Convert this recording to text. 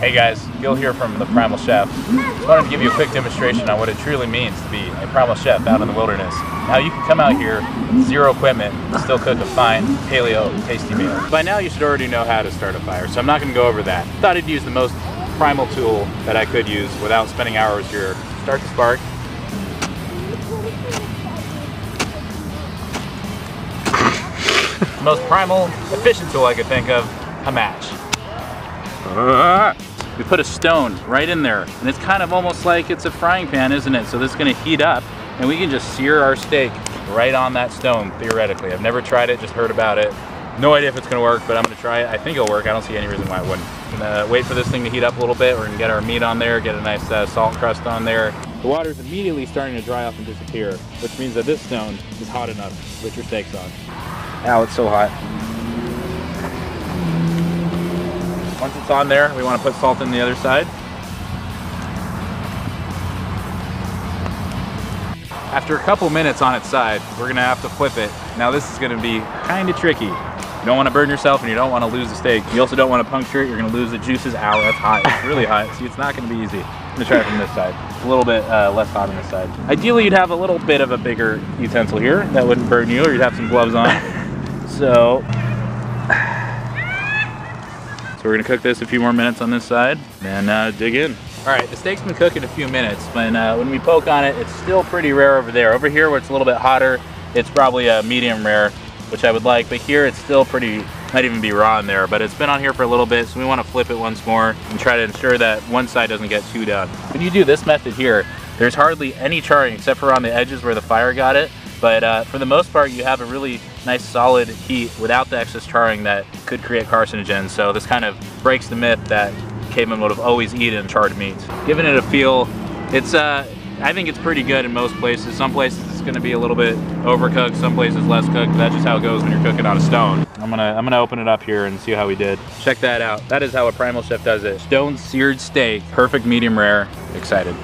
Hey guys, Gil here from the Primal Chef. Just wanted to give you a quick demonstration on what it truly means to be a Primal Chef out in the wilderness. How you can come out here with zero equipment and still cook a fine, paleo, tasty meal. By now you should already know how to start a fire, so I'm not going to go over that. Thought I'd use the most primal tool that I could use without spending hours here. Start the spark. The most primal, efficient tool I could think of, a match. We put a stone right in there, and it's kind of almost like it's a frying pan, isn't it? So this is gonna heat up, and we can just sear our steak right on that stone, theoretically. I've never tried it, just heard about it. No idea if it's gonna work, but I'm gonna try it. I think it'll work. I don't see any reason why it wouldn't. I'm gonna wait for this thing to heat up a little bit. We're gonna get our meat on there, get a nice salt crust on there. The water's immediately starting to dry off and disappear, which means that this stone is hot enough to put your steaks on. Ow, it's so hot. Once it's on there, we want to put salt in the other side. After a couple minutes on its side, we're gonna have to flip it. Now this is gonna be kind of tricky. You don't want to burn yourself and you don't want to lose the steak. You also don't want to puncture it. You're gonna lose the juices. Ow, that's hot. It's really hot. See, it's not gonna be easy. I'm gonna try it from this side. It's a little bit less hot on this side. Ideally, you'd have a little bit of a bigger utensil here that wouldn't burn you, or you'd have some gloves on. So we're gonna cook this a few more minutes on this side and dig in. All right, the steak's been cooking a few minutes, but when we poke on it, it's still pretty rare over there. Over here where it's a little bit hotter, it's probably a medium rare, which I would like, but here it's still pretty, might even be raw in there, but it's been on here for a little bit, so we wanna flip it once more and try to ensure that one side doesn't get too done. When you do this method here, there's hardly any charring except for on the edges where the fire got it, but for the most part, you have a really nice solid heat without the excess charring that could create carcinogens. So this kind of breaks the myth that cavemen would have always eaten charred meats. Giving it a feel, it's I think it's pretty good in most places. Some places it's gonna be a little bit overcooked, some places less cooked, but that's just how it goes when you're cooking on a stone. I'm gonna open it up here and see how we did. Check that out. That is how a Primal Chef does it. Stone seared steak, perfect medium rare. Excited.